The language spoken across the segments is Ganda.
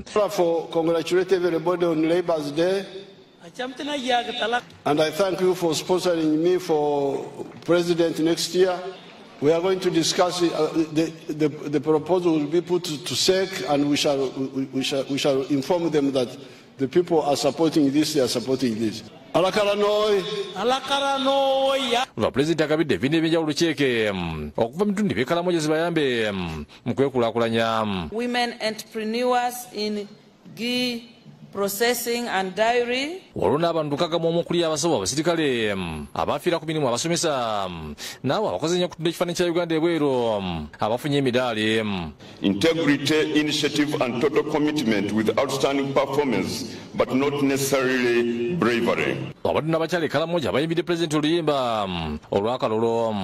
For congratulating everybody on Labour's Day. And I thank you for sponsoring me for president next year. We are going to discuss it. The proposal will be put to SEC, and we shall inform them that the people are supporting this, they are supporting this. President akabidde ebintu ebyenjawulo kyeke okuva mitundu ebyekkala moja zibayambe mu kwekulaakulanya. Women entrepreneurs in ghee processing and dairy. Olwo n'abantu kagamu omukuli abasawo abasirikale abafiira ku mirimu abasomesa naawe abakoze nnyo okutunda ekifaananyi kya Uganda ebweru abafunye emidaali. Integrity, initiative and total commitment with outstanding performance but not necessarily bravery. Abaddu n'abakyala ekkalamoja bayimbidde Pulezidenti oluyimba olw'akalolo.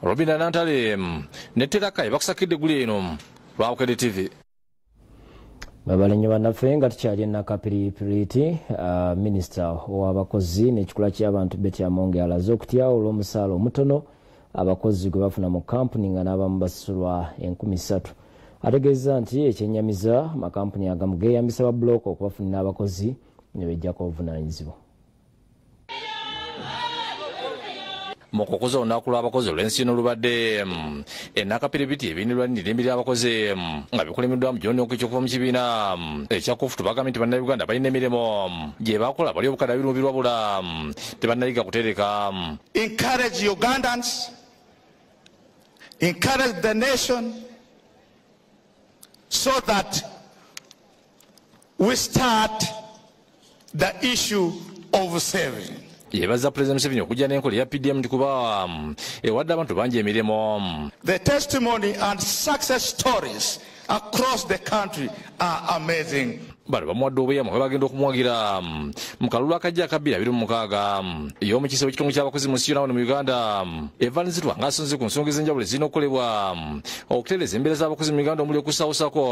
Robina Nantale neteraka yabakusakidde guli eno lwabukede TV. Babalenyo bannaffe nga tukyali Nakapiripiriti, minisita w'abakozi n'ekikula ky'abantu Betty Amonge alaze okutya olw'omusaala omutono abakozi gwe bafuna mu kampuni nga n'abamu basasulwa 3,000. Ategeeza nti ekyennyamiza amakampuni agamu geeyambisa ba bulooka okubafunira abakozi ne bejjako obuvunaanyizibwa. Mukukuza olunaku lw'abakozi olw'ensi n'olubadde Nakapiripiti ebinirwa n'emirembe ly'abakozi nga bikulemeddwamu John Okwecho okuva mu kibiina ekya Kofutu bagambye nti bannayuganda balina emirimu gye bakola bali obukadde 2 wabula tebannayiga kutereka. Encourage Ugandans, encourage the nation so that we start the issue of saving. Yebaza President Museveni okujja n'enkola ya PDM nti kuba ewadde abantu bangi emirimu. The testimony and success stories across the country are amazing. Bano bamuwadde obuyama bwe bagenda okumwagira mu kalulu akajja aka 2026 ey'omukiise w'ekitongole ky'abakozi mu nsi yonna mu Uganda. Evans Rwa ng'asonze ku nsonga ez'enjawulo ezirina okukolebwa okutereeza embeera z'abakozi mu Uganda omuli okusaawusako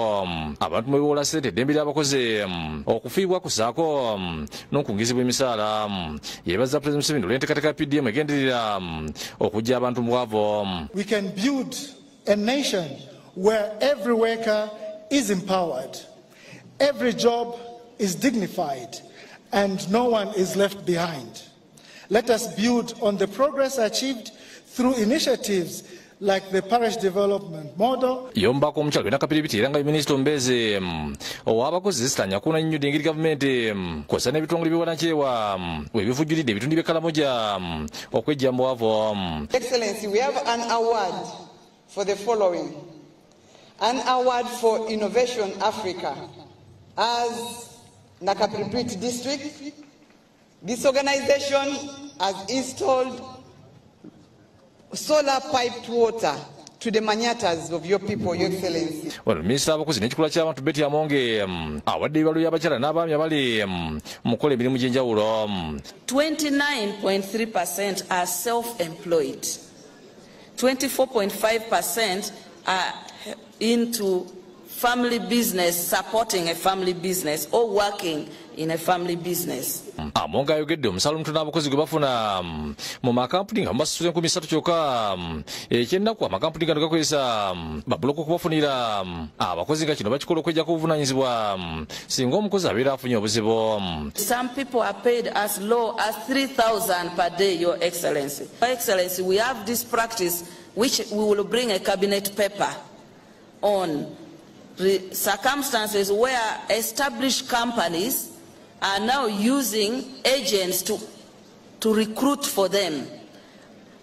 abantu mu biwola ssente eddembe ly'abakozi okufiibwa kusaako n'okungizibwa emisaala. Yebaza President Museveni olw'enteekateeka ya PDM egenderera okuggya abantu mu bwavu. We can build a nation where every worker is empowered, every job is dignified, and no one is left behind. Let us build on the progress achieved through initiatives like the parish development model. Yombako omukyalo Nakapiripiti era nga minisita omubeezi ow'abakozi zisitanya kuuna nnyo engeri gavumenti kw'ossa n'ebitongole by'obwannakyewa webivujjulidde ebitundu by'ekkalamoja okwejja mu bwavu. Excellency, we have an award for the following. An award for Innovation Africa. As Nakapiripiti district, this organization has installed solar piped water to the manyatas of your people, Your Excellency. Well, Minisita w'abakozi n'ekikula ky'abantu Betty Amonge awadde ebibalo by'abakyala n'abaami abali mu kukola emirimu gy'enjawulo. 29.3% are self-employed. 24.5% are into family business, supporting a family business or working in a family business. Amonge ayogedde omusaala omutono abakozi gwe bafuna mu makampuni nga basasula 3,000 kyokka ekyennaku amakampuni gano gakozesa babulooka okubafunira abakozi nga kino bakikola okwejjako obuvunaanyizibwa singa omukozi abeera afunye obuzibu. Some people are paid as low as 3,000 per day, Your Excellency. Your Excellency, we have this practice which we will bring a cabinet paper on circumstances where established companies are now using agents to recruit for them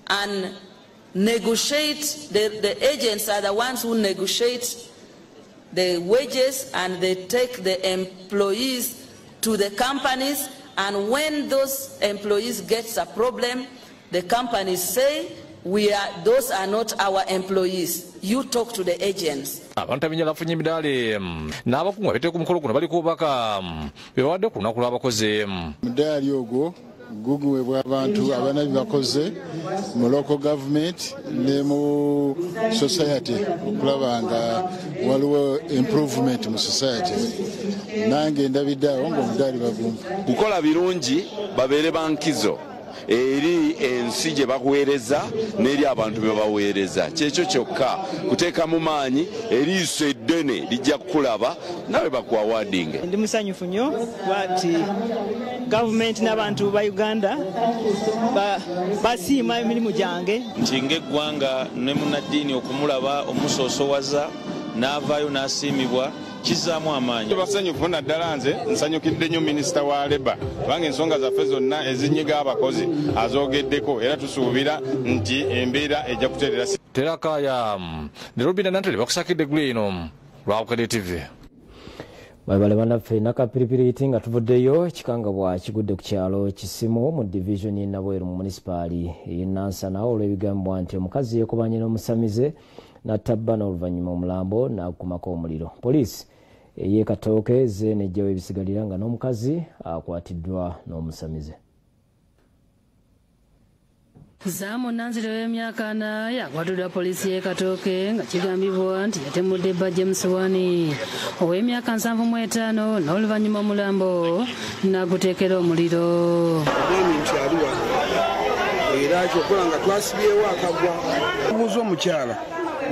and negotiate. The agents are the ones who negotiate the wages and they take the employees to the companies, and when those employees get a problem, the companies say, those are not our employees. You talk to the agents. Abantu abinjala bafunye emidaali n'abakungu abeeteeka ku mukolo guno bali kubaka be bawadde ku lunaku lw'abakozi. Mudaali ogwo guguwebwa abantu abana bibakoze mu local government ne mu society okulaba nga waliwo improvement mu society. Nange ndabiddeawo ng'omudaali bagumba kukola birungi babeere bankizo eri ensi gye bakuweereza n'eri abantu be baweereza. Kyekyo kyokka kuteeka mu maanyi eriiso eddene lijja kukulaba nawe bakuwa wadinge. Ndi musanyufu nnyo lwati gavumenti n'abantu ba Uganda basiima emirimu gyange. Nti ng'eggwanga ne munnaddiini okumulaba omusoosowaza n'avaayo n'asiimibwa kizaamu amaanyi. Basanyufu naddala nze nsanyukidde nnyo minisita wa Leba kubanga ensonga zaffe zonna ezinyiga abakozi azoogeddeko era tusuubira nti embeera ejja kuteerera. Terakaya ne Robina Nantole bakusakidde eggulu eno lwabukadde TV. Mwebale bannaffe nakapiripiriti nga tuvuddeyo ekikangabwa kigudde ku kyalo Kisimu mu division y'e Nabweru mu munisipaali y'e Nansana olw'ebigambibwa nti omukazi yeekubanye n'omusamize n'atta oluvannyuma omulambo n'akumako omuliro. Poliisi ey'e Katooke ze n'ejjawo ebisigalira nga n'omukazi akwatiddwa n'omusamize. Zaamu Nanziri w'emyaka 4 yakwatiddwa poliisi y'e Katooke nga kigambibwa nti yatemudde bba James Wani ow'emyaka 75 n'oluvannyuma omulambo n'aguteekera omuliro. Era kyokola nga twasibyewo akagwa obuuza omukyala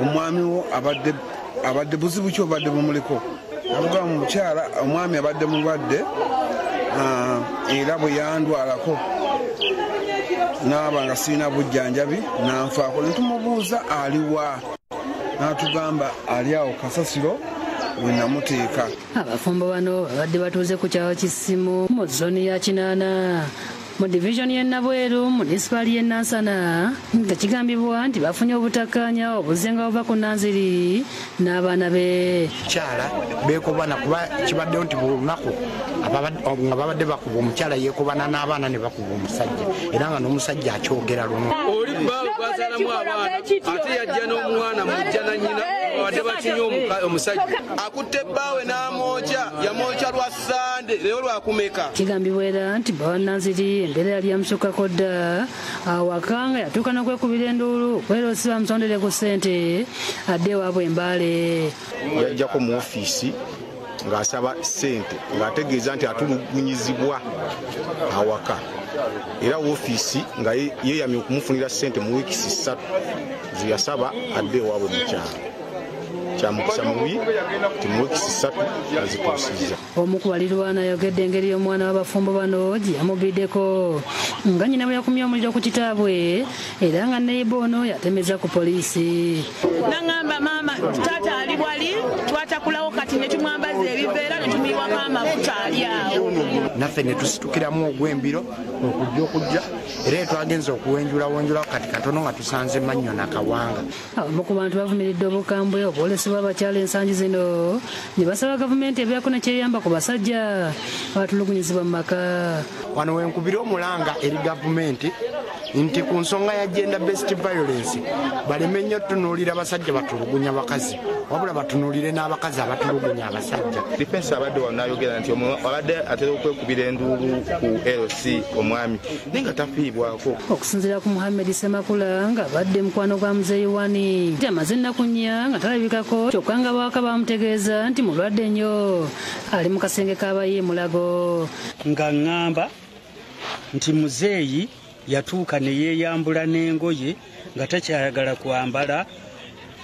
omwami wo abadde buzibu ki obadde bumuliko avuga mu mukyala omwami abadde mulwadde era bwe yandwalako n'aba nga sirina bujjanjabi nanfaako ne tumubuuza aliwa n'atugamba ali awo Kasasiro we namuteeka. Abafumbo bano babadde batuuze ku kyalo Kisimu mu zooni ya Kinaana mu division y'e Nabweru munisipaali y'e Nansana nga kigambibwa nti bafunye obutakkaanya obuzenga buva ku Nanziri n'abaana be. Kyala beekobana kuba kibaddewo nti buli lunaku nga babadde bakuba omukyala yeekobana n'abaana ne bakuba omusajja era nga n'omusajja akyogera lumu. Oli bbaawe gwazaalamu abaana ate yajja n'omwana mujja na nnyina babadde bakinye omusajja akutte bbaawe n'amwokya yamwokya lwa Sande leero lwakumeka. Kigambibwa era nti bba wa Nanziri embeera yali yamusukkako dda awaka nga yatuuka n'okwekubira enduulu kweroosi bamusondere ku ssente adde ewaabwe Embaale. Yajjako mu ofiisi ng'asaba ssente ng'ategeeza nti atulugunyizibwa awaka era ofiisi nga yeeyamye okumufunira ssente mu wiikisi 3 ziyasaba adde ewaabwe mu kyalo. Kyamukisa mubi ti mu wiikisi 3 azituusiza. Omu ku balirwana ayogedde engeri y'omwana w'abafumbo bano gye yamubiddeko nga nnyina bwe yakumya omuliro ku kitaabwe era nga neiba ono yatemeza ku poliisi. Nangamba maama taata ali bwali twatakulawo kati ne tumwambaza ebiveera ne tumiwako amafuta ali awo. Naffe ne tusitukiramu ogw'embiro okujja era twagenza okuwenjulawo kati katono nga tusanze Mannyo na Kawanga. Abamu ku bantu bavumiridde obukambwe obwolesebwa abakyala ensangi zino ne basaba gavumenti ebyako ne kyeyamba ku basajja abatulugunyizibwa mu maka. Wano wenkubira omulanga eri gavumenti nti ku nsonga ya gender based violence baleme nnyo tunuulira abasajja batulugunya bakazi wabula batunuulire n'abakazi abatulugunya abasajja. Defense abadde wano n'ayogera nti abadde atera okwekubira enduulu ku LC omwami naye nga tafiibwako. Okusinziira ku Muhammad Semakula nga abadde mukwano gwa Muzeeyi Wani amaze ennaku nnya nga talabikako kyokka nga baaka bamutegeeza nti mulwadde nnyo ali mu kasenge k'abayi Mulago. Nga ŋŋamba nti muzeeyi yatuuka ne yeeyambula n'engoye nga takyayagala kwambala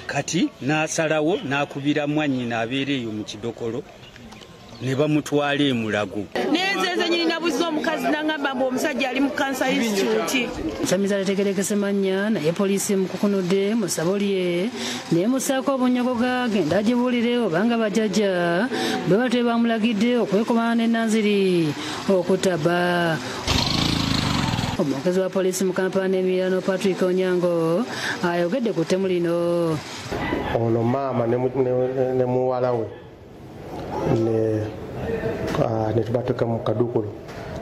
kati n'asalawo n'akubira mwannyina abeera eyo mu kidokolo ne bamutwala e Mulago. Nenzenze nyirina buzi omukazi n'angamba mbu omusajja ali mu Cancer Institute. Nsamiza letegerekese mannya naye poliisi emukukunudde mu ssabo lye neemussaako obunyogoga agenda agibuulire obanga bajjajja bwe batwe bamulagidde okwekobana ne Nanziri okutaba. Omwogezi wa poliisi mu Kampala Emiliano Patrick Onyango ayogedde ku ttemu lino. Ono maama ne muwala we ne tubatuuka mu kaduukulu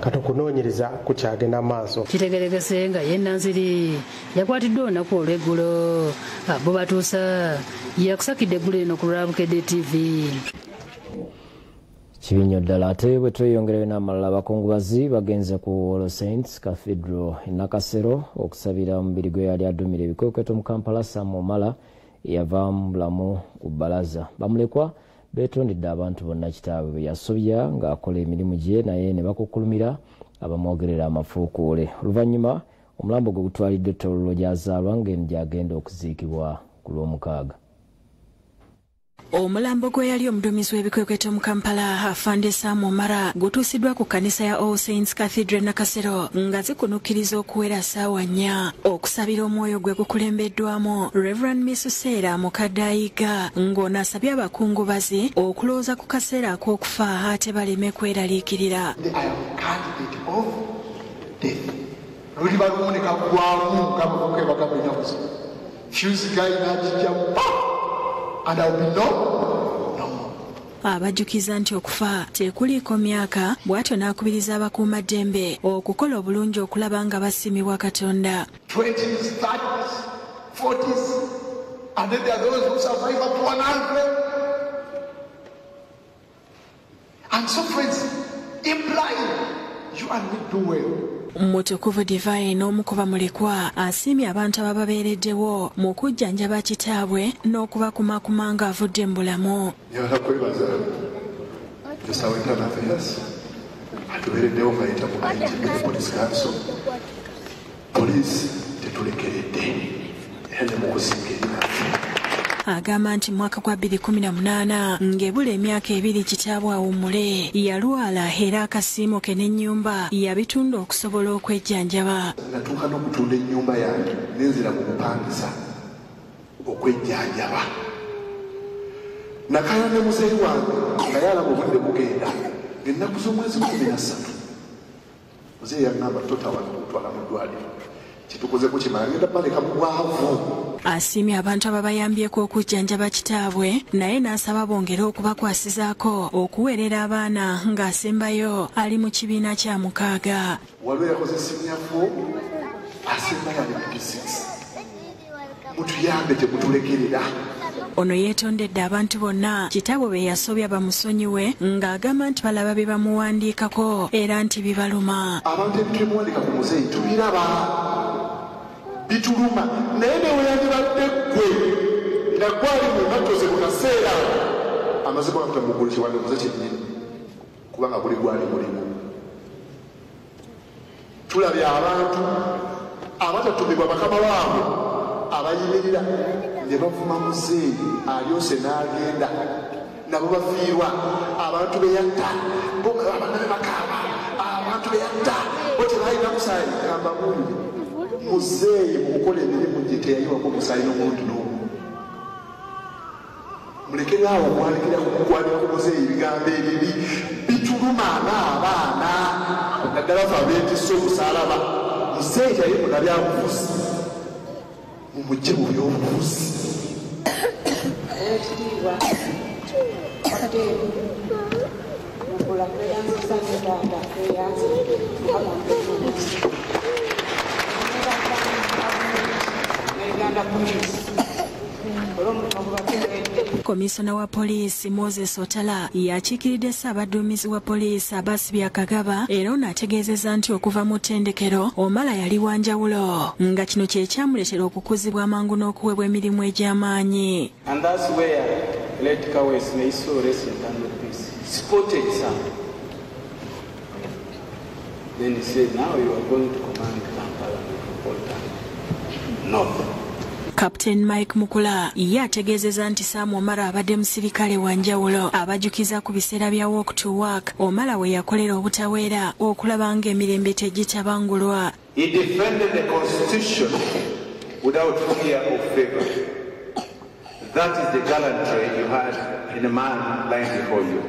kati okunoonyereza kukyagenda maaso. Kitegerekese nga ye Nanziri yakwatiddwa olunaku olw'eggulo. Abo batuusa yakusakidde eggulo lino ku Lwabukedde TV. Kibinyo ddala ate bwe tweyongereyo n'amalala abakungubazi bagenze ku All Saints Cathedral e Nakasero okusabira omubiri gwe yali adumira ebikweketo mu Kampala Sam Omala yava mu bulamu ku bbalaza. Bamulekwa beetondedde abantu bonna kitaabwe bwe yasobya ng'akola emirimu gye naye ne bakukkulumira abamwogerera amafuukuule. Oluvannyuma omulambo gwe gutwaliddwa ettololo gy'azaalwa ng'eno gy'agenda okuziikibwa ku Lwomukaaga. Omulambo gwe yali omuduumizi w'ebikwekweto mu Kampala Afande Sam Omala gutuusiddwa ku kkanisa ya All Saints Cathedral Nakasero nga zikunukkiriza okuwera ssaawa 4 okusabira omwoyo gwe gukulembeddwamu Reverend Misuseera Mukadde Ayiga ng'onaasabye abakungubazi okulowooza ku kaseera ak'okufa ate baleme kweraliikirira. Luliba luboneka gwamu kamuke bakamenya kusa fuse gaina kijjamu and I will be no more. Abajjukiza nti okufa tekuliiko myaka bw'atyo n'akubiriza abakuumaddembe okukola obulungi okulaba nga basiimibwa Katonda. 20s, 30s, 40s, and then there are those who survive up to 100. And so friends, implying you and me do well. Mutukuvu Divine omukuba mulekwa asiimye abantu abababeereddewo mu kujjanjaba kitaabwe n'okubakumakuma ng'avudde mu bulamu. Njagala kwebaza Tusaba Internal Affairs atubeereddewo nga yita mu Police Council. Poliisi tetulekeredde era ne mu kusinga agamba nti mwaka gwa 2018 ng'ebula emyaka 2 kitaabwe awummule yalwala era akasiimo ke n'ennyumba yabitunda okusobola okwejjanjaba. Natuuka n'okutunda ennyumba yange nenzira mu kupangisa okwejjanjaba. Nakaya ne muzeeyi wange nga yalaba obudde bugenda ng'ennaku z'omwezi 13 muzeeyi yaŋŋamba totawana okutwala mu ddwaliro kitukoze ku kimala ngenda baleka mu bwavu. Asiimye abantu ababayambyeko okujjanjaba kitaabwe naye n'asaba bongere okubakwasizaako okuweerera abaana ng'asembayo ali mu kibiina kya 6. Waliwo yakoze senior 4 asembayo ali mu 6. Mutuyambe temutulekerera. Ono yeetondedde abantu bonna kitaabwe be yasobya bamusonyiwe ng'agamba nti balaba bye bamuwandiikako era nti bibaluma. Abantu ebitulemuwandika ku muzeeyi tubiraba bituluma naye ne weyandibadde ggwe nga gwali mu matoze mu kaseera amazima gakuta mu ggulu kiwandimuze kyennyini kubanga guli gwali mulimu. Tulabye abantu abatatumibwa bakama waabwe abayimirira ne bavuma muzeeyi alyose n'agenda nabo bafiirwa abantu beyatta boabana ne bakaaba abantu beyatta bo tebalina musaayi kamba bungi muzeeyi mukukola emirimu gye teyayiwako musaayi n'omuntu n'omu. Mulekere awo okwalekera kukwanira ku muzeeyi ebigambo ebibi bituluma ng'abaana naddala fe abeetisse omusaalaba. Muzeeyi yali muna byabufuzi mumugye mu by'obufuzi. Komisona wa poliisi Moses Otala yakiikiridde ssaabaduumizi wa poliisi Abasibya Kagaba era onaategeezezza nti okuva mu ttendekero Omala yali wa njawulo nga kino kye kyamuleetera okukuzibwa amangu n'okuweebwa emirimu egy'amaanyi. And that's where Late Kawes may so recent under peace spotted some. Then he said, now you are going to command Kampala Metropolitan North. Captain Mike Mukula ye ategeezezza nti Sam Omala abadde musirikale wa njawulo abajjukiza ku biseera bya walk to work Omala we yakolera obutaweera okulaba ng'emirembe tegitabangulwa. He defended the Constitution without fear or favor. That is the gallantry you had in a man lying before you.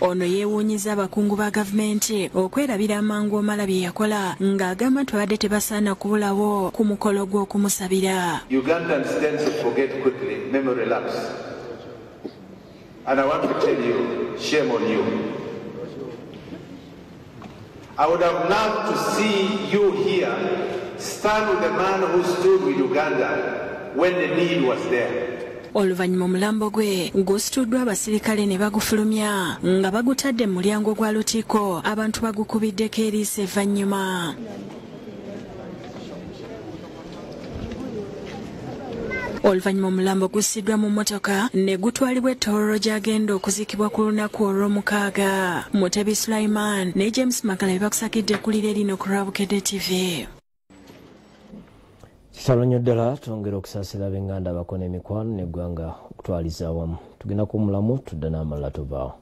Ono yeewuunyiza abakungu ba gavumenti okwerabira amangu Omala bye yakola ng'agamba nti babadde tebasaana kubulawo ku mukolo gw'okumusabira. Ugandans tend to forget quickly, memory lapse. And I want to tell you, shame on you. I would have loved to see you here stand with the man who stood with Uganda when the need was there. oluvannyuma omulambo gwe gusituddwa abasirikale ne bagufulumya nga bagutadde mu mulyango gwa lutikko abantu bagukubiddeko eriisa evvannyuma. Oluvannyuma omulambo gussiddwa mu mmotoka ne gutwalibwa ettolero gy'agenda okuziikibwa ku lunaku olw'omukaaga. Mutebi Sulaiman ne James Magala bakusakidde kulira lino ku Rabukedde TV. Kitalo nnyo ddala twongera okusaasira ab'enganda abakona emikwano n'eggwanga okutwaliza awamu. Tugenda ku mulamu tudda n'amalala tuvaawo.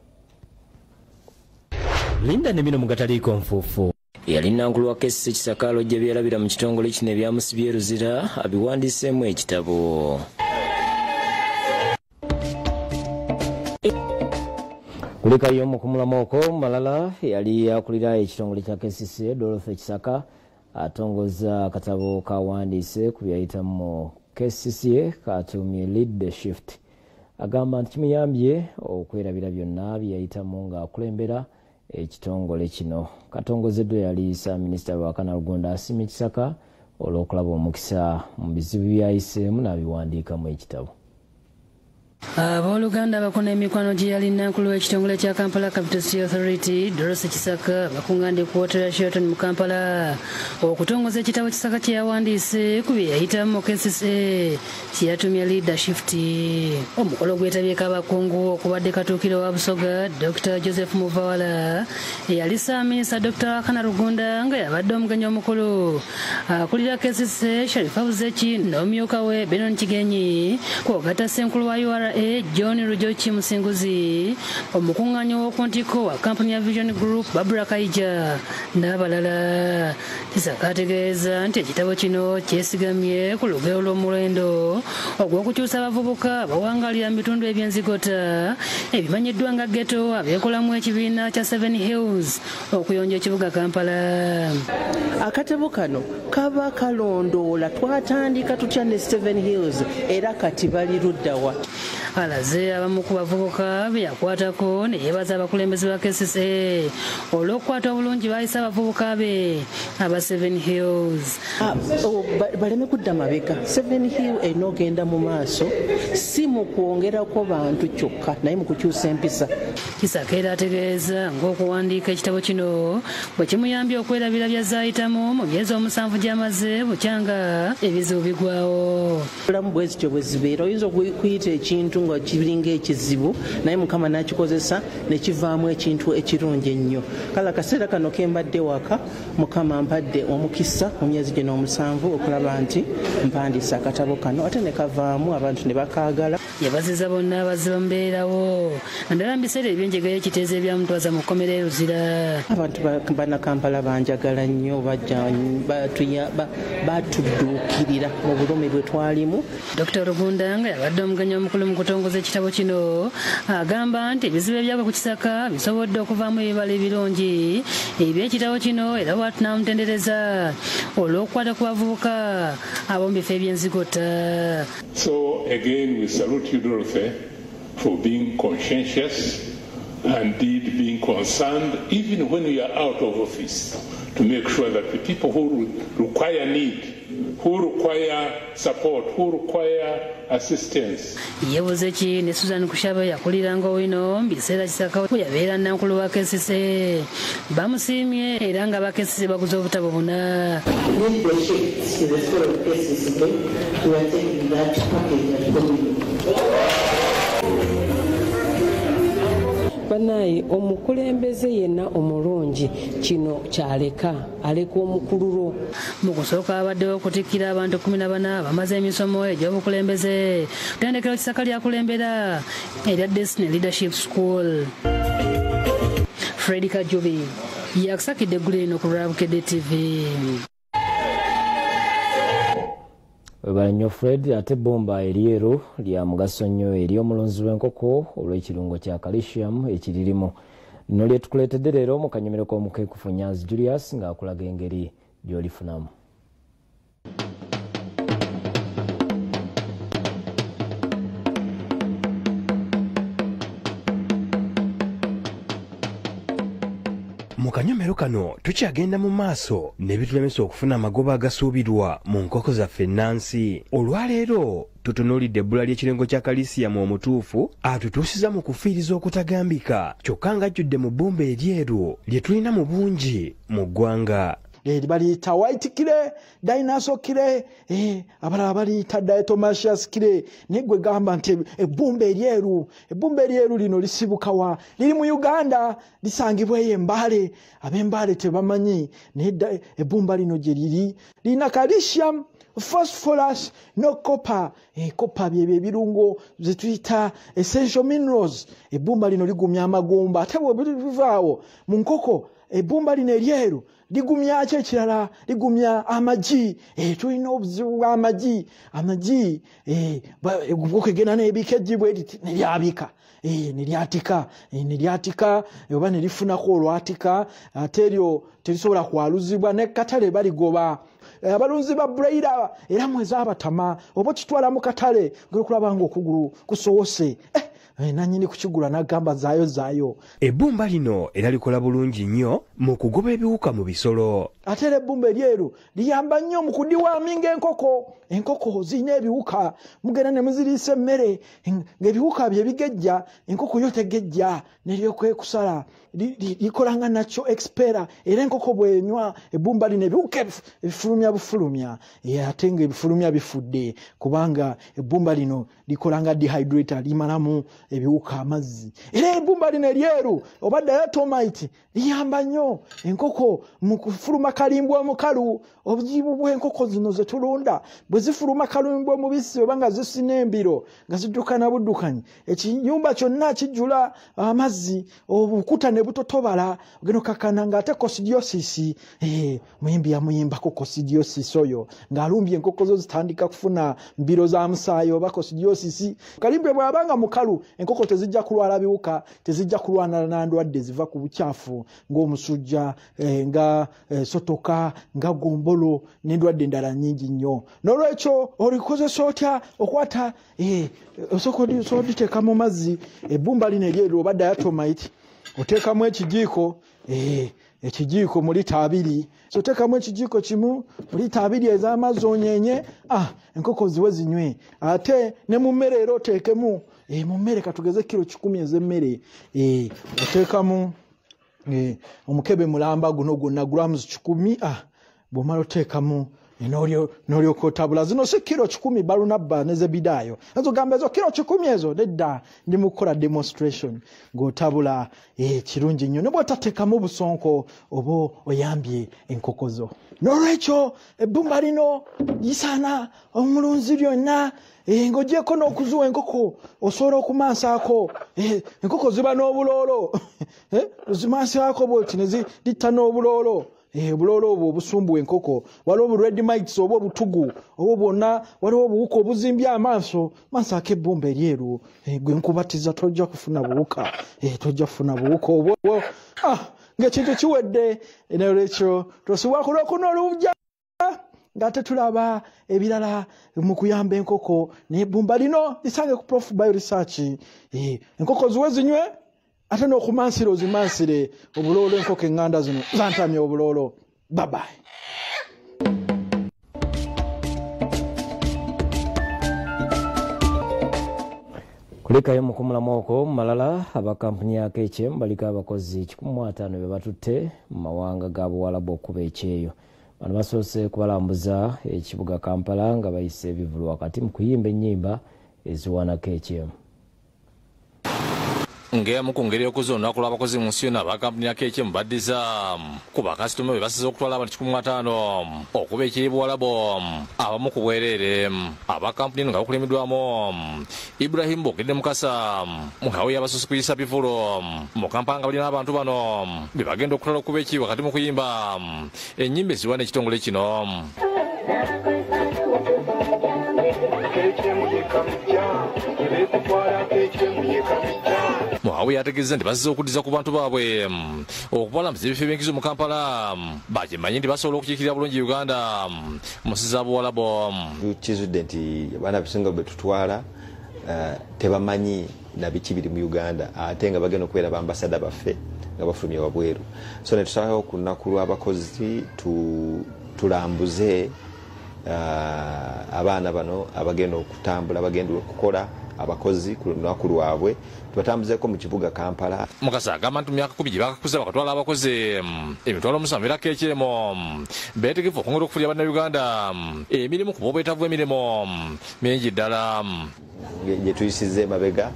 Linda ne bino mu gataliiko nfuufu. Yali nankulu wa Kesisi Kisakalo gye byalabira mu kitongole kino ebyamusibye Ruzira abiwandiseemu ekitabo. Kulekayo mu kumulamu okwo Malala yali akulira ekitongole kya Kesisi Dorothy Kisaka atongoza akatabo kawandiise ku byayitamu Kesisi katumye Lead the Shift. Agamba nti kimuyambye okwerabira byonna byayitamu ng'akulembera ekitongole kino. Katongozeddwa yali Minisita wa Kanalugonda Asimi Kisaka olw'okulaba omukisa mu bizibu byayiseemu n'abiwandiikamu ekitabo. Abooluganda bakona emikwano gye yali nankulu w'ekitongole kya Kampala Capital City Authority Dorothy Kisaka bakungande ku Hotel Sheraton mu Kampala okutongoza ekitabo Kisaka kye yawandiise ku bye yayitamu KCCA kye yatumye Leadership. Omukolo gwetabyeko abakungu okubadde Katuukiro wa Busoga Dr. Joseph Muvawala eyali Minisita Dr. Kanalugonda nga yabadde omugenyi omukulu akulira KCCA Sharifa Buzeki n'omumyuka we Benon Kigenyi kwogata Ssenkulu wa URA John Rujochi Musinguzi omukunganyi w'okuntiko wa kampuni ya Vision Group Barbara Kaija n'abalala. Kisaka ategeeza nti ekitabo kino kyesigamye ku lugero lw'omuwendo ogw'okukyusa abavubuka bawangalira mu bitundu eby'enzigota ebimanyiddwa nga ghetto abeekolamu ekibiina kya Seven Hills okuyonja ekibuga Kampala. Akatabo kano kaba kalondoola twatandika tutya ne Seven Hills era kati bali luddawa. Alaze abamu ku bavubuka be yakwatako ne yeebaza abakulembeze ba KCCA olw'okukwata obulungi bayisa abavubuka be aba Seven Hills. Baleme kudda mabega. Seven Hills enogenda mu maaso si mu kwongerako bantu kyokka naye mu kukyusa empisa. Kisaka era ategeeza ng'okuwandiika ekitabo kino bwe kimuyambye okwerabira byazayitamu mu myezi 7 gy'amaze bukyanga ebizibu bigwawo. Obulamu bwezityo bwe zibeera oyinza okuyita ekintu nga kibiringa ekizibu naye Mukama n'akikoze ne kivaamu ekintu ekirungi ennyo. Kale akaseera kano kembadde waka Mukama ampadde omukisa mu myezi gino 7 okulaba nti mpandiisa akatabo kano ate ne kavaamu abantu ne bakaagala. Yabaziza bonna abaziba mubeerawo naddala mu biseera eby'enjegera ekiteezo ebyamutwaza mu kkomera e Ruzira. Abantu bannakampala banjagala nnyo batudduukirira mu bulumi bwe twalimu. Dr. Rugunda nga yabadde omugenyi omukulu mu kutongoza ekitabo kino agamba nti ebizibu ebyagwa ku Kisaka bisobodde okuvaamu ebibala ebirungi eby'ekitabo kino era bwatunamutendereza olw'okukwata ku bavubuka ab'omu bifo eby'enzigota. So again we salute you, Dorothy, for being conscientious and indeed being concerned even when you are out of office to make sure that the people who require need, who require support, who require assistance. Yebuzeki ne Susan Kushaba yakuliranga owino mbiseera Kisaka we yabeera nankulu wa KCCA bamusiimye era nga ba KCCA baguza obutabo buna. Banaye omukulembeze yenna omulungi kino kyaleka aleka omukululo. Mu kusooka abaddewo okutikkira abantu 14 bamaze emisomo egy'obukulembeze ttendekero Kisaka lyakulembera erya Destiny Leadership School. Fred Kajubi yakusakidde eggulu lino ku Rabukedde TV. Webale nnyo Fred. Ate bomba eryeru lya mugaso nnyo eri omulonzi w'enkoko olw'ekirungo kya calcium ekiririmu. Lino lyetukuleetedde leero mu kanyomero k'omukeekufu Nyanzi Julius ng'akulaga engeri gy'olifunamu. mu kanyomero kano tukyagenda mu maaso ne bitulemesa okufuna amagoba agasuubirwa mu nkoko zaffe ennansi. Olwaleero tutunuulidde ebbula ly'ekirengo kya kalisiyamu omutuufu atutuusiza mu kufiiriza okutagambika kyokka ng'ajjudde mu bbumba eryeru lye tulina mu bungi mu ggwanga. Baliyita white kire, dinosaur kire, abalala baliyita diatomaceous kire. Naye gwe gamba nti ebbumba eryeru lino lisibukawa liri mu Uganda, lisangibwa Mbale. Ab'Embale tebamanyi naye ebbumba lino gye lirina calcium, phosphorus no copper. Copper byebyo ebirungo bye tuyita essential minerals. Ebbumba lino ligumya amagumba ate bwe bivaawo mu nkoko. Ebbumba lino eryeru ligumya ki ekirala? Ligumya amagi. Tulina obuzibu bw'amagi. Amagi okugenda n'ebika ejjibwe neryabika neryatika oba nerifunako olwatika ate eryo terisobola kwaluzibwa n'ekatale baligoba. Abalunzi ba broiler era mwezi abatama oba kitwala mu katale ng'okulaba ng'okugulu kusowose. Nanyini kukigula n'agamba zaayo. Ebbumba lino era likola bulungi nnyo mu kugoba ebiwuka mu bisolo. Ate ebbumba eryeru liyamba nnyo mu kudiwaaminga enkoko. Enkoko zirina ebiwuka, mugenda ne muziriisa emmere ng'ebiwuka bye bigejja, enkoko yo tegejja neryokwekukusala. Likola nga nakyo expera era enkoko bw'enywa ebbumba lino ebiwuka ebifulumya bufulumya. Ate ng'ebifulumya bifudde kubanga ebbumba lino likola nga dehydrator, limalamu ebiwuka amazzi. Era ebbumba lino eryeru oba diatomite liyamba nnyo enkoko mu kufuluma kalimbwa omukalu. Obuzibu bw'enkoko zino ze tulunda bwe zifuluma kalimbwa omubisi oba nga zisina embiro nga ziddukana buddukanye, ekinyumba kyonna kijjula amazzi, obukuta ne butotobala, ogenda okakana ng'ate coccidiosis. Muyimbi yamuyimbako coccidiosis oyo ng'alumbye enkoko zo zitandika kufuna mbiro za musaayi oba coccidiosis. Kalimbwe bw'abanga mukalu enkoko tezijja kulwala biwuka, tezijja kulwana na ndwadde ziva ku bukyafu ng'omusujja, nga sotoka, nga gombolo n'endwadde endala nnyingi nnyo. N'olwekyo olikozesa otya okwata osooka oditeeka mu mazzi ebbumba lino eryeru oba diatomite, oteekamu ekijiiko mu lita 2. So oteekamu ekijiiko kimu mu lita 2 ez'amazzi onyenye, enkoko ziwe zinywe. Ate ne mu mmere era oteekemu mu mmere katugeze kilo 10 ez'emmere, oteekamu omukebe mulamba guno gwonna grams 10. Bw'omala oteekamu n'olyoka otabula. Zino si kilo 10 Barnaba ne Zebidayo. Ezo gamba ezo kilo 10 ezo nedda ndi mu kukola demonstration ng'otabula kirungi nnyo. Ne bw'otateekamu busonko oba oyambye enkoko zo. N'olwekyo ebbumba lino lisaana omulunzi lyonna ng'ogyeko n'okuzuwa enkoko osobola okumansaako. Enkoko ziba n'obuloolo. Zimansaako bwoti ne zitta n'obuloolo. Obuloolo obwo obusumbu enkoko, waliwo red mites oba obutugu oba bwonna, waliwo obuwuka obuzimbye amaaso. Mansaako ebbumba eryeru gwe nkubatiza tojja kufuna buwuka, obwo ng'ekintu kiwedde. N'olwekyo tosubwa kulokuna olujja ng'ate tulaba ebirala mu kuyamba enkoko n'ebbumba lino lisange ku Prof Bio Research. Enkoko ziwe zinywe ate n'okumansira ozimansire obuloolo. Enkoko eŋŋanda zino zantamya obuloolo. Bye. Kulekayo mu kumulamu okwo mu malala aba kampuni ya KHM baliko abakozi 15 be batutte mu mawanga ga Buwarabu okuba ekyeyo. Bano basoose kubalambuza ekibuga Kampala nga bayise ebivulu wakati mu kuyimba ennyimba eziwaana KHM. Ngemu ku ngeri y'okuzza olunaku lw'abakozi mu nsi yonna aba kampuni ya KHM baddiza ku bakasitoma be basize okutwala abantu 15 okuba ekiri Buwarabu abamu ku bwereere. Aba kampuni nga bakulemedwamu Ibrahim Bogedde Mukasa muhawe yabasoose kuyisa bivulo mu Kampala nga balina abantu bano be bagenda okutwala okuba eki wakati mu kuyimba ennyimba eziwaana ekitongole kino. Muhawe yategeeza nti bazze okuddiza ku bantu baabwe okubalambuza ebifo ebyenkizo mu Kampala bakimanyi nti basobola okukiikirira bulungi Uganda mu nsi za Buwarabu. Kizudde nti abaana bisinga bwe tutwala tebamanyi na biki biri mu Uganda ate nga bagenda okubeera bambasada baffe nga bafulumye wabweru. So ne tusalawo ku lunaku lw'abakozi tulambuze abaana bano abagenda okutambula bagenda okukola abakozi ku lunaku lwabwe tubatambuzeko mu kibuga Kampala. Mukasa agamba nti mu myaka 10 gye bakakuza bakatwala abakozi emitwalo 7 era kekyemo beetegefu okongera okufulira bannayuganda emirimu ku bwobwetaavu emirimu mingi ddala gye tuyisize emabega.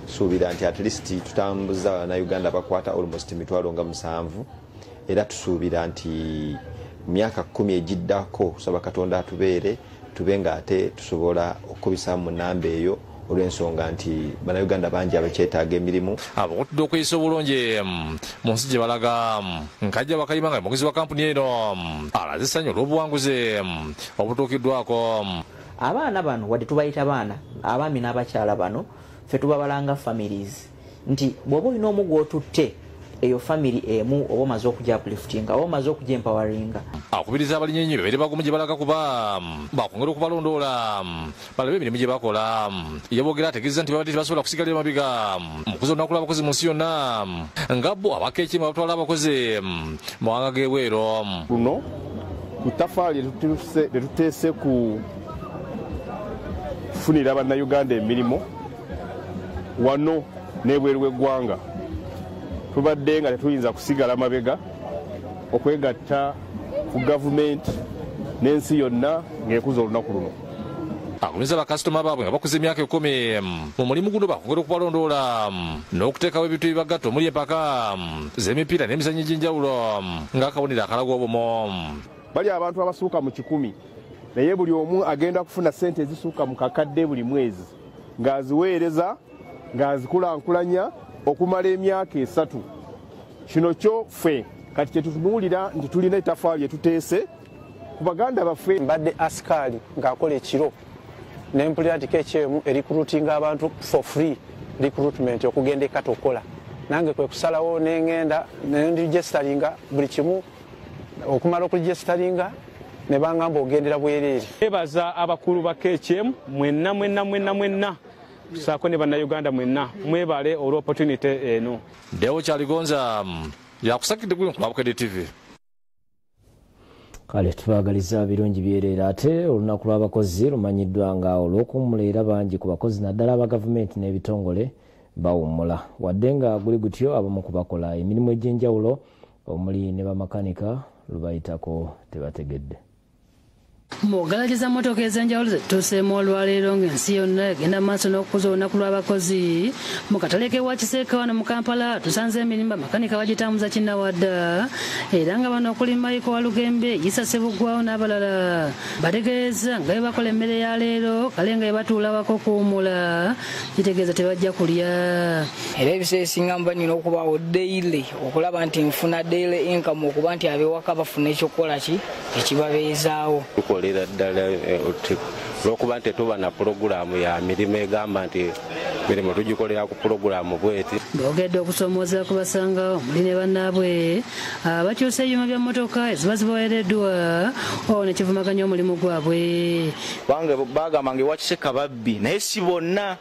Suubira nti at least tutambuza bannayuganda bakwata almost emitwalo nga 7 era tusuubira nti myaka 10 egiddako tusaba Katonda atubeere tube nga ate tusobola okubisa mu namba eyo olw'ensonga nti bannayuganda bangi abakyetaaga emirimu. Abakutudde okuyisa obulungi mu nsi gye balaga nkajja bakayima nga mukozi wa kampuni eno alaze essanyu olw'obuwanguzi obutuukiddwako. Abaana bano wadde tubayita baana abaami n'abakyala bano ffe tubabalanga families nti bw'oba olina omu gw'otutte eyo family emu oba omaze okujja upliftinga oba omaze okujja empoweringa. Akubiriza abalinyenyi bebeere bagumu gye balaga kuba bakwongera okubalondoola balabe emirimu gye bakola. Ye boogera ategeeza nti babadde tebasobola kusigalira mabiga mu kuza olunaku lw'abakozi mu nsi yonna nga bo abakeekemu abatwala abakozi mu mawanga g'ebweru. Luno itafaali lyetuteese ku kufunira bannayuganda emirimu wano n'ebweru w'eggwanga. Tubadde nga tetuyinza kusigala mabega okwegatta ku gavumenti n'ensi yonna ng'ekuza olunaku luno. Agumiza bakasitoma baabwe nga bakuza emyaka 10 mu mulimu guno bakwongera okubalondoola n'okuteekawo ebintu ebibagatta omuli empaka z'emipiira n'emizannyo egy'enjawulo ng'akabonero akalaga obumo. Bali abantu abasuuka mu 10 naye buli omu agenda kufuna ssente ezisuuka mu kakadde buli mwezi ng'aziweereza ng'azikulankulanya okumala emyaka 3. Kino kyo ffe kati kyetutunuulira nti tulina etafaali etuteese ku baganda baffe. Mbadde asikaali ng'akola ekiro n'empulira nti kekyemu erikurutinga abantu for free recruitment okugenda ekatokola nange kwe kusalawo n'engenda nendigestaringa buli kimu okumala okuligestaringa ne bangamba ogendera bwereere. Ebaza abakulu ba KHM mwenna tusaako ne bannayuganda mwenna mwebale olw'opportunity eno. Deo Kyaligonza yakusakidde ku Mabukede TV. Kale tubagaliza birungi byereera ate olunaku lw'abakozi lumanyiddwa nga olw'okuwummula era bangi ku bakozi naddala aba gavumenti n'ebitongole bawummula wadde nga guli gutyo abamu ku bakola emirimu egy'enjawulo omuli ne bamakanika lubayitako tebategedde. Mugalageza motoka ez'enjawulo zetutuuseemu olwaleero ng'ensi yonna egenda maaso n'okukuza olunaku lw'abakozi mu katale k'ewa Kiseeka wano mu Kampala tusanze emirimu bamakanika bagitambuza kinnawadda era nga bano okuli Michael Walugembe Isa Sebuggwawo n'abalala bategeeza nga bwe bakola emmere ya leero kale nga bwe batuula wako kuwummula kitegeeza tebajja kulya. Era ebiseera ebisinga mba nina okubaawo daily okulaba nti nfuna daily income okuba nti ab'ewaka bafuna ekyokukola ki ekibabeezaawo. Tukolera ddala olwokuba nti tuba na pulogulaamu ya mirimu egamba nti mirimu tugikolera ku pulogulaamu bweti. Boogedde okusomooza kubasanga omuli ne bannaabwe abakyusa ebyuma bya mmotoka eziba zibaweereddwa olwo ne kivumaganya omulimu gwabwe. Bange bagamba nga ewa Kiseeka babbi naye si bonna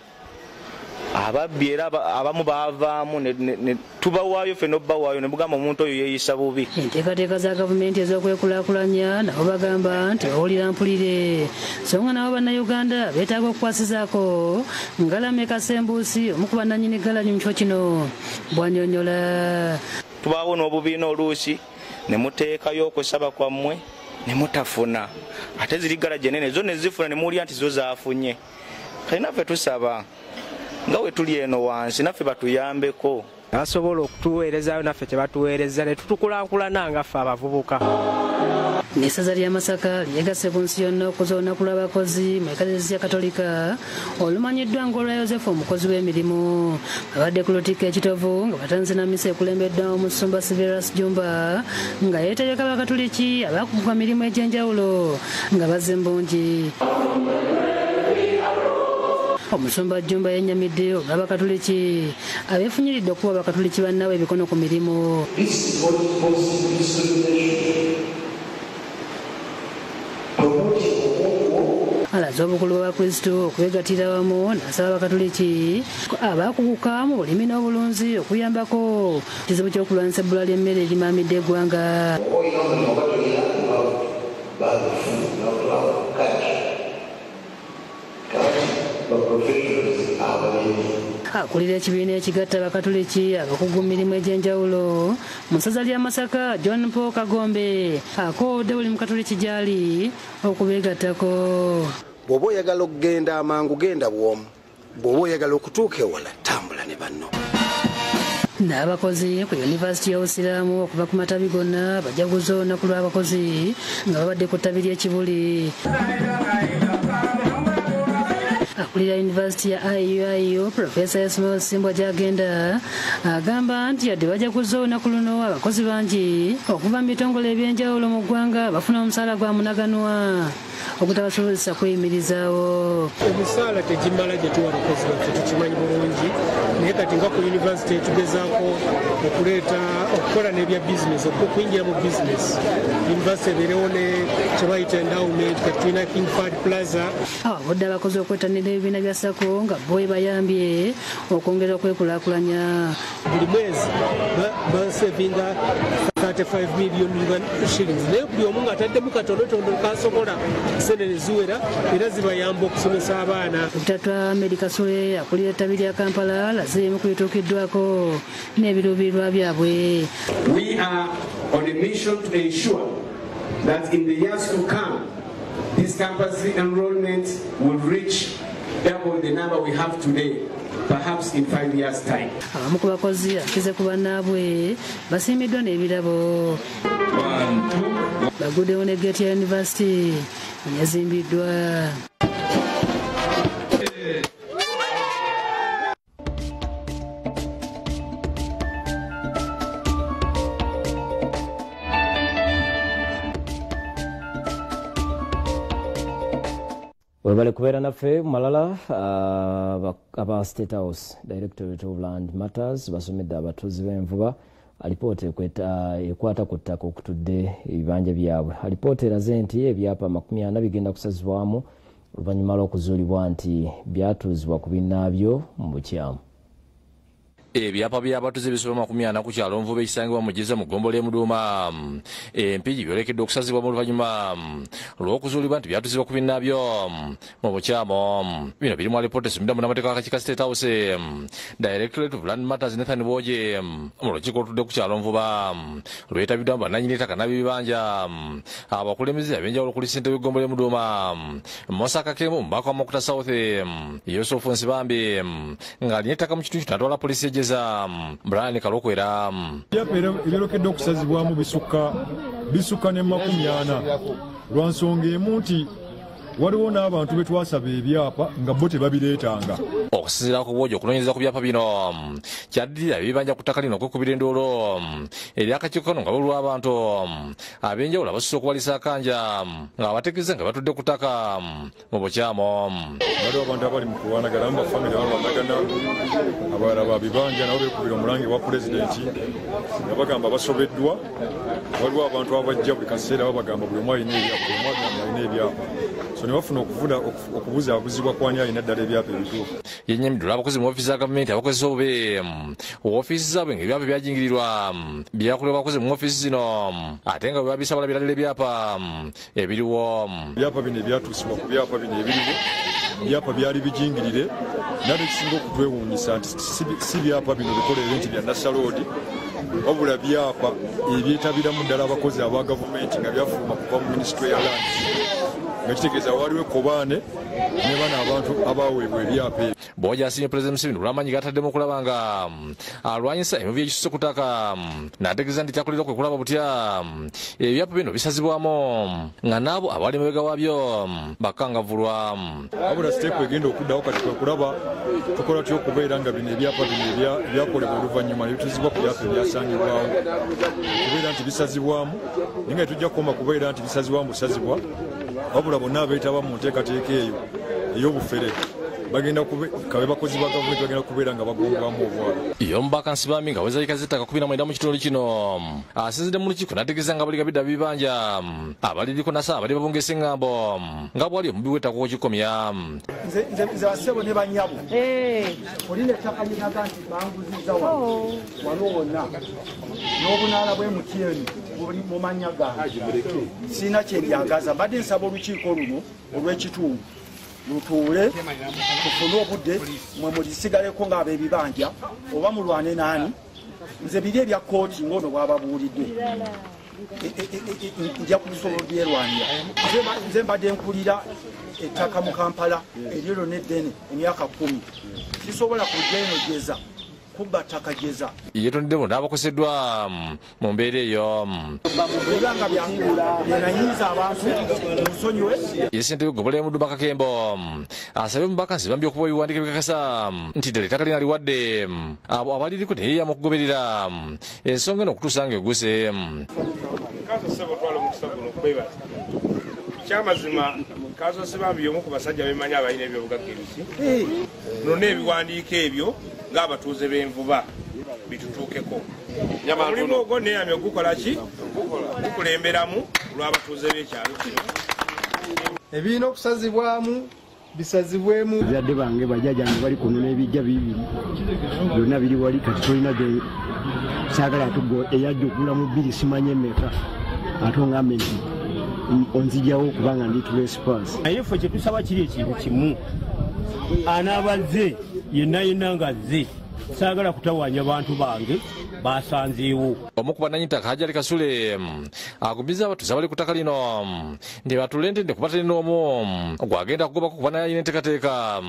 ababbi era abamu baavaamu ne tubawaayo ffe n'obbawaayo ne mugamba omuntu oyo yeeyisa bubi. Enteekateeka za gavumenti ez'okwekulaakulanya nabo bagamba nti bawulira mpulire so nga nabo bannayuganda beetaaga okukwasizaako Ngalame Kasembuusi omu ku bannannyini ggalanyi mu kifo kino bw'annyonnyola. Tubaawo n'obubiina oluusi ne muteekayo okusaba kwammwe ne mutafuna ate ziri ggalagi enene zo ne zifuna ne muwulira nti zo zaafunye. Kale naffe tusaba nga we tuli eno wansi naffe batuyambeko. Basobola okutuweerezaayo naffe kye batuweereza ne tutukulaakulana nga ffe abavubuka. N'essaza lya Masaka lyegasse ku nsi yonna okuza olunaku lw'abakozi mu Eklezia Katolika olumanyiddwa ng'olwa Yosefu omukozi w'emirimu. Abadde ku lutikko ekitovu nga batanze na misa ekulembeddwa Omusumba Severus Jumba nga yeetegeka Bakatoliki abakuguka mirimu egy'enjawulo nga bazze mbungi. Omusumba Jumba yennyamidde olw'Abakatoliki abeefunyiridde okuba Abakatoliki bannaabwe ebikono ku mirimu. alaze obukulu bw'abakristo okwegattira wamu n'asaba abakatoliki abakuguka mu bulimi n'obulunzi okuyambako kizibu ky'okulwanyisa ebbula ly'emmere erimaamidde eggwanga. Akulira ekibiina ekigatta abakatoliki abakugu mirimu egy'enjawulo mu ssaza lya Masaka, John Paul Kagombe akoodde buli mukatoliki gy'ali okubeegattako. Bw'oba oyagala okugenda amangu genda bw'omu, bw'oba oyagala okutuuka ewala tambula ne banno. N'abakozi ku Yunivasite y'Obusiraamu okuva ku matabi gonna bajaguza olunaku lw'abakozi nga babadde ku ttabi ly'Ekibuli. Akulira Yunivasite ya IUIU Profesa Ismail Simbwa gy'agenda agamba nti yadde bajaguza olunaku luno abakozi bangi okuva mu bitongole ebyenjawulo mu ggwanga bafuna omusaala gwa munaganwa ogutabasobozesa kweyimirizaawo. Emisaala tegimala gye tuwa abakozi baffe tukimanyi bulungi, naye kati nga ku yunivasite tugezaako okukola n'ebya bizinesi, okuyingira mu bizinesi. Yunivasite ebeerewo ne kye bayita endowment, kati tulina King Fahd Plaza. Abudde abakozi okwetanira ebibiina bya SACCO nga bo bayambye okwongera okwekulaakulanya. Buli mwezi basevinga 35 million shillings, naye buli omu ng'ataddemu katonotono kasobola senene ziwera era zibayamba okusomesa abaana. Dr. Ahmed Kasule akulira ettabi lya Kampala lazeemu kubituukiddwako n'ebiruubirirwa byabwe. We are on a mission to ensure that in the years to come this campus enrollment will reach double the number we have today, perhaps in 5 years' time. Abamu ku bakozi akize ku bannaabwe basiimiddwa n'ebirabo. Baguddewo ne geeti ya yunivasite yazimbiddwa. Webale kubeera naffe malala aba State House Directorate of Land Matters basomedde abatuuzi b'envuba alipoota ekwata ku ttaka okutudde ebibanja byabwe. Alipoota eraze nti ebyapa 40 bigenda kusazibwamu oluvannyuma lw'okuzuulibwa nti byatuuzibwa ku binnaabyo mu bukyamu. Ebyapa by'abatuuze bisoba 40 ku kyalo Nvuba ekisangibwa mu Giza mu ggombolo y'e Muduuma empigi byolekedde okusazibwa mu luvannyuma lw'okuzuulibwa nti byatuuzibwa ku binnaabyo mu bukyamu. Bino biri mu alipoota esomebwa munnamateeka w'akakiiko ka State House Directorate of Land Matters Nathan Bwoje mu lukiiko olutudde ku kyalo Nvuba lwetabiddwamu bannannyini ttaka n'ab'ebibanja abakulembeze ab'enjawulo ku ssentebe w'eggombolo y'e Muduuma Mosaka Kemu omubaka wa Makuta South Yusuf Nsibambi ng'alina ettaka mu kitundu kino atwala poliisi Brian Kalokwera. Ebyapa ebyolekedde okusazibwamu bisukka ne 40 lwa nsonga emu nti waliwo n'abantu be twasaba ebyapa nga bo tebabireetanga. Okusinziira ku Bwoje okunoonyereza ku byapa bino kyaddirira ebibanja ku ttaka lino okwekubira enduulu ery'akakiiko kano nga lulwa abantu ab'enjawulo abasusse okubalisa akanja ng'abategeeza nga batudde ku ttaka mu bukyamu. Waliwo abantu abali mu kulwanagana mu bafamire balwanagana, abalala ba bibanja nabo beekubira omulange wa pulezidenti nga bagamba basobeddwa. Waliwo abantu abajja buli kaseera babagamba buli omu alina ebyapa. So ne bafuna okubuzaabuzibwa kwani alina ddala ebyapa ebituufu. Yennyamiddwa abakozi mu ofiisi za gavumenti abakozesa obubi ofiisi zaabwe ng'ebyapa byajingirirwa byakulira abakozi mu ofiisi zino ate nga bwe babisaba biralira ebyapa ebiriwo. Ebyapa bino ebyatuusibwa ku byapa bino ebiriwo ebyapa byali bijingirire nate ekisinga okutwewuunyisa nti si byapa bino bikolere nti bya National Road wabula byapa ebyetabiramu ddala abakozi aba gavumenti nga byafuluma kuva mu minisitule ya lands nga kitegeeza waliwo ekobaane ne bano abantu abaweebwa ebyapa ebyo. Bwoje asiimye Pulezidenti Museveni olw'amaanyi g'ataddemu okulaba nga alwanyisa emivuyo ekisusse ku ttaka n'ategeeza nti kyakulira kwe kulaba butya ebyapa bino bisazibwamu nga n'abo abali mabega waabyo bakangavulwa. Wabula siteepu egenda okuddawo kati kwe kulaba tukola tya okubeera nga bino ebyapa bino ebyakolebwa oluvannyuma ne bituzibwa ku byapa ebyasangibwawo kubeera nti bisazibwamu naye nga tujja kukoma kubeera nti bisazibwamu busazibwa, wabula bonna abeetaba mu nteekateeka eyo ey'obufere bagenda kabe bakozi ba gavumenti bagenda kubeera nga bagongwamu obwalo iyo mbaka nsibami nga weza ikazitaka 19 mu kitundu kino asizide mu lukiiko nategeeza nga bali bidda bibanja abaliriko nasa abali babongese ngambo nga bwali mubiweta ko kikomya nze basebo ne banyabo oline ettaka linaga nti banguziza wano wonna n'obunaala bw'emutiyeni buli mu mannya gange siina kyendyagaza mbadde nsaba olukiiko luno olw'ekitundu lutuule tufune obudde mwe mulisigaleko ng'ab'ebibanja oba mulwane naani nze biri ebya kooti ng'ono bwababuulidde nja kubisobola byerwanira nze mbadde nkulira ettaka mu Kampala eryero n'eddene emyaka 10 sisobola kujenogeza kubba ttaka jeza yetonedemo n'abakoseddwa mu mbeera eyo bamubulanga byanayinza abantu musonyiwe yesentebe gobole muddu Bakakembo asabye omubaka nsibambi okuba ebiwandiiko bikakasa nti ddala ettaka lina liwadde abo abaliriko neyeeyama okugoberera ensonga eno okutuusa nga eguse kyamazima kazo sibambi omu ku basajja bemanyi abalina ebyobugaggerusi nona ebiwandiiko ebyo ng'abatuuze b'envuba bitutuukeko omulimu ogwo neyamya ogukola ki gukulemberamu olw'abatuuze b'ekyalo kino ebiina okusazibwamu bisazibwemu bazadde bange bajjajange bali kuno n'ebijja bibiri byonna biri wali kati tolina saagala atugo eyajja okula mu bbiri simanye mmeka ate ongambe nti onzijawo kubanga ndi tulespas naye ffe kyetusaba kiri ekintu kimu anaabaze yenna nga zze saagala kutawanya bantu bange basanzeewo omu ku bannannyini Hajjali Kasule agumiza abatuuze abali ku ttaka lino nti batule ntende kuba talina omu gwagenda kugobako kuba naye alina enteekateeka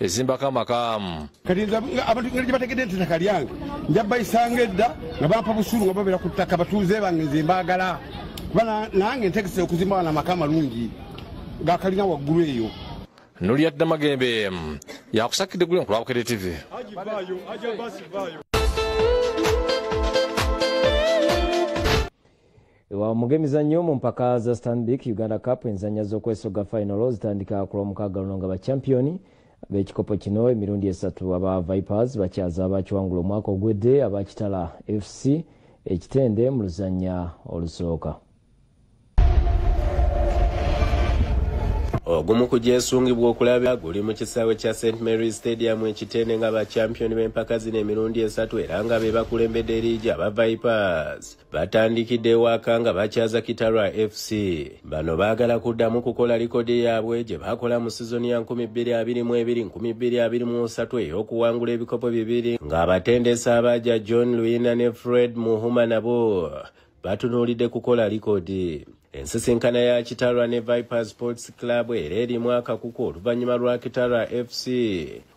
ezimbako amaka kati abantu ngeri gyebategedde nti ttaka lyange nja bayisanga edda nga bampa busuulu nga babeera ku ttaka batuuze bange nze mbaagala kuba nange ntegese okuzimba wana amaka amalungi gakalina waggulu eyo Nuliat Damagembe yakusakidde gule ku Lwabukere TV. Wa mugemizannyo mu mpaka za Stanbic Uganda Cup enzanya z'okwesoga final zitandika ku Lwomukaga luno nga bachampioni b'ekikopo kino emirundi esatu aba Vipers bakyaza abakiwangula omwaka ogwedde abakitala FC ekitende mu luzannya olusooka. ogumu ku gyesungibwa okulabira guli mu kisaawe kya St Mary's Stadium ekitende nga bachampioni b'empaka zino emirundi esatu era nga be bakulembedde eriigi aba Vipers batandikidde ewaka nga bakyaza Kitalwa FC. Bano baagala kuddamu kukola likodi yaabwe gye bakola mu sizoni ya 2022-2023 ey'okuwangula ebikopo bibiri ng'abatendesa abaja John Lwina ne Fred Muhuma nabo batunuulidde kukola likodi. Ensisinkana ya Kitalwa ne Vipers Sports Club era erimu akakuku oluvannyuma lwa Kitalwa FC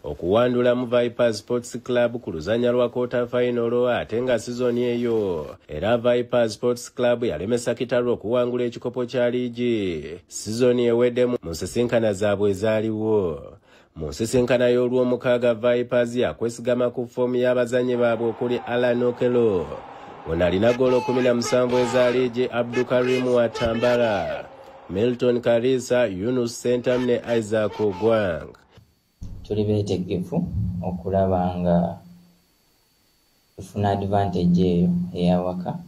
okuwandula mu Vipers Sports Club ku luzannya lwa quarter final ate nga sizoni eyo era Vipers Sports Club yalemesa Kitalwa okuwangula ekikopo kya liigi sizoni ewedde mu nsisinkana zaabwe ezaaliwo. Mu nsisinkana y'olw'omukaaga Vipers yakwesigama ku foomu y'abazannyi baabwe okuli Alan Okelo ono alina goolo 17 eza liigi, Abdukarim Watambala, Milton Karisa, Yunus Sentam ne Isaac Ogwang. Tuli beetegefu okulaba nga tufuna advantage eyo eyawaka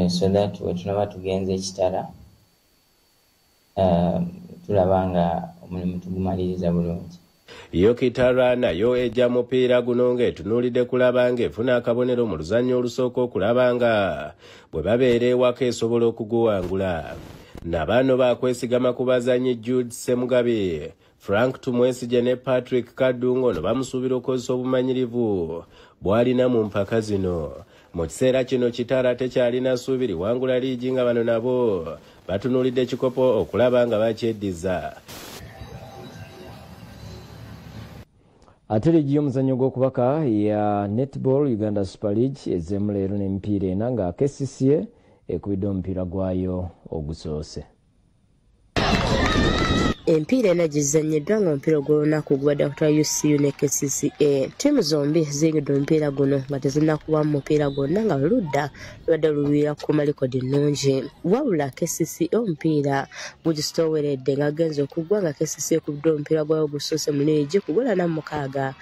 so that wetunaba tugenze ekitala tulaba nga omulimu tugumaliriza bulungi. Yo Kitalwa nayo ejja mupiira guno ng'etunuulidde kulaba ng'efuna akabonero mu luzannya olusooka okulaba nga bwe babeera ewaka esobola okuguwangula. Nabano bakwesigama ku bazannyi Jude Semugabe, Frank Tumwesige ne Patrick Kadungo ono bamusuubira okukozesa obumanyirivu bw'alina mu mpaka zino. Mu kiseera kino Kitalwa tekyalina ssuubi liwangula liigi nga bano nabo batunuulidde ekikopo okulaba nga bakyeddiza. Ate liigi y'omuzannyo gw'okubaka ya Netball Uganda Super League ezeemu leero n'emipiira ena nga KCCA ekubidde omupiira gwayo ogusoose. Empiira ena gizannyiddwa nga omupiira gw'olunaku gubadde wakati wa UCU ne KCCA. Ttiimu zombi ziyingidde omupiira guno nga tezinnakubamu mupiira gwonna nga oludda lubadde luwira ku malikodi nnungi. Wabula KCCA omupiira gugisitooweredde ng'agenze okuggwa nga KCCA ekubidde omupiira gwayo gusoose mu liigi ku 86-4.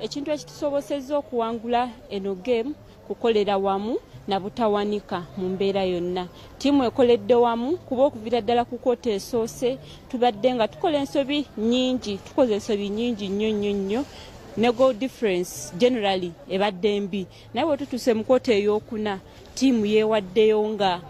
Ekintu ekitusobosezza okuwangula eno game kukolera wamu na butawanika mu mbeera yonna. Ttiimu ekoledde wamu kuba okuviira ddala ku kkoota esoose tubadde nga tukoze ensobi nnyingi nnyo ne goal difference generally ebadde mbi. Naye bwe tutuuse mu kkoota ey'okuna ttiimu yeewaddeyo nga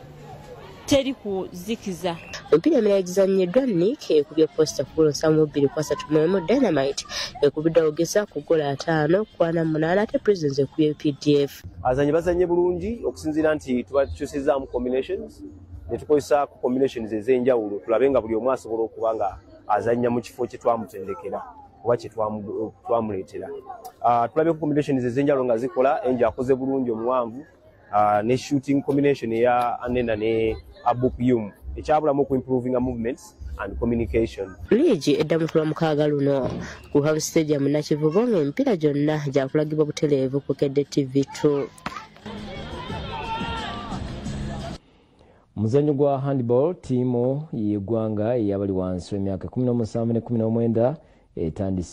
teri kuzikiza. Omupiira emirala egizannyiddwa Nick ekubye Posta ku 7-2 Dynamite ekubidde Ogesa ku 5-48 ate Prisons ekubye PDF. Abazannyi bazannye bulungi okusinziira nti tubakyusizaamu combinations ne tukozesa combinations ez'enjawulo tulabe nga buli omu asobola okuba nga azannya mu kifo kye twamutendekera oba kye twamuleetera. Tulabye combinations ez'enjawulo nga zikola. Enja akoze bulungi omuwanvu ne shooting combination eya Anena ne Abukuyum ekyabulamu ku improving movements and communication. Liigi eddamu ku Lwomukaaga luno ku Hub Stadium Nakivubo ng'emipiira gyonna gyakulagibwa butereevu ku Kedde TV2. Muzannyo gwa handball ttiimu y'eggwanga ey'abali wansi w'emyaka 17 ne 19 etandise